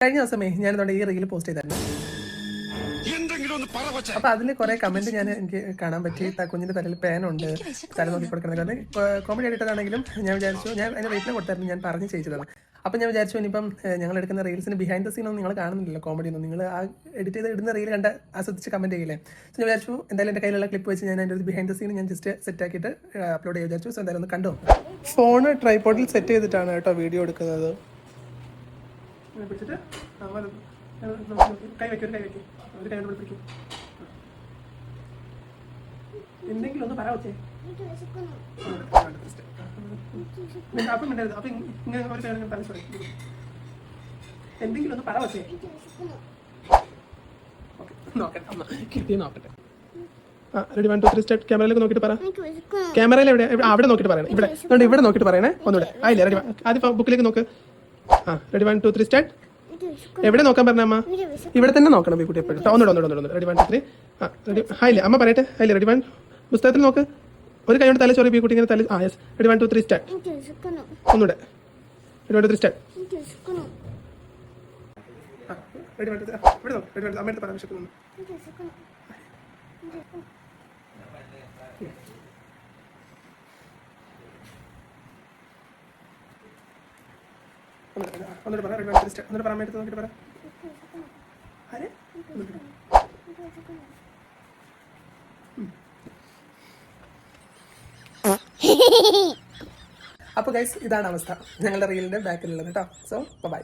കഴിഞ്ഞ ദിവസമേ ഞാനിതുകൊണ്ട് ഈ റീൽ പോസ്റ്റ് ചെയ്തായിരുന്നു. അപ്പൊ അതിൽ കുറെ കമന്റ് എനിക്ക് കാണാൻ പറ്റി. കുഞ്ഞിന്റെ തലയിൽ പേനുണ്ട്, തല നോക്കി കൊടുക്കണം. കോമഡി ആയിട്ടാണെങ്കിലും ഞാൻ വിചാരിച്ചു, ഞാൻ അതിന് റീപ്ലൈ കൊടുത്തായിരുന്നു, ഞാൻ പറഞ്ഞ് ചെയ്തതാണ്. അപ്പം ഞാൻ വിചാരിച്ചു ഇനിയിപ്പം ഞങ്ങൾ എടുക്കുന്ന റീൽസിന് ബിഹൈൻഡ് ദ സീൻ ഒന്നും നിങ്ങൾ കാണുന്നില്ലല്ലോ, കോമഡി ഒന്നും. നിങ്ങൾ ആ എഡിറ്റ് ചെയ്ത് ഇടുന്ന റീൽ കണ്ട് ആസ്വദിച്ച് കമന്റ് ചെയ്യില്ലേ. സോ ഞാൻ വിചാരിച്ചു എന്തായാലും എൻ്റെ കയ്യിലുള്ള ക്ലിപ്പ് വെച്ച് ഞാൻ അതിൻ്റെ ഒരു ബിഹൈൻഡ് ദ സീൻ ഞാൻ ജസ്റ്റ് സെറ്റ് ആക്കിയിട്ട് അപ്ലോഡ് ചെയ്ത് വിചാരിച്ചു. സോ എന്തായാലും ഒന്ന് കണ്ടു. ഫോണ് ട്രൈപോഡിൽ സെറ്റ് ചെയ്തിട്ടാണ് കേട്ടോ വീഡിയോ എടുക്കുന്നത്. പിടിച്ചിട്ട് കൈ വയ്ക്കും, കൈ വയ്ക്കും, ഒരു കൈ കൊണ്ട് പിടിക്കും. എന്തെങ്കിലും ഒന്ന് പറ വെച്ചേ. അപ്പം മിണ്ടരുത്. അപ്പം ഇങ്ങനെ ഒരു കൈ തല സോറി, എന്തെങ്കിലും ഒന്ന് പറ വെച്ചേ. ഓക്കെ, നോക്കട്ടെ, കിട്ടി നോക്കട്ടെ. ആ റെഡി 1 2 3 സ്റ്റാർട്ട്. ക്യാമറയിലേക്ക് നോക്കിയിട്ട് പറ. ക്യാമറയിൽ എവിടെ? അവിടെ നോക്കിയിട്ട് പറയണം. ഇവിടെ ഇവിടെ നോക്കിയിട്ട് പറയണേ. ഒന്നുകൂടെ ആയില്ലേ? റെഡി. ആദ്യം ബുക്കിലേക്ക് നോക്ക്. ആ റെഡി 1 2 3 സ്റ്റാർട്ട്. എവിടെ നോക്കാൻ പറഞ്ഞ അമ്മ? ഇവിടെ തന്നെ നോക്കണം കുട്ടി എപ്പോഴും. ഒന്നുകൂടെ റെഡി 1 2 3. ആ റെഡി. ഹായില്ലേ അമ്മ പറയട്ടെ. ഹായില്ലേ? റെഡി 1. പുസ്തകത്തിൽ നോക്ക്. ഒരു കൈ കൊണ്ട് തല ചോറി കുട്ടി ഇങ്ങനെ തല. ആ യെസ്. Ready 1 2 3 start. ഒന്നുകൂടെ റെഡി 1 2 3 സ്റ്റാർട്ട്. റെഡി 1 2 3. ഇവിടെ നോക്ക്. റെഡി 1 അമ്മയുടെ പറയാൻ വിശക്കുന്നു. ഒന്നുകൂടെ പറ. Ready 1 2 3 start. ഒന്നുകൂടെ പറയാൻ വേണ്ടി നോക്കിയിട്ട് പറ. ആരെ? അപ്പോൾ ഗൈസ് ഇതാണ് അവസ്ഥ ഞങ്ങളുടെ റീലിൻ്റെ ബാക്കിലുള്ളത് കേട്ടോ. So by.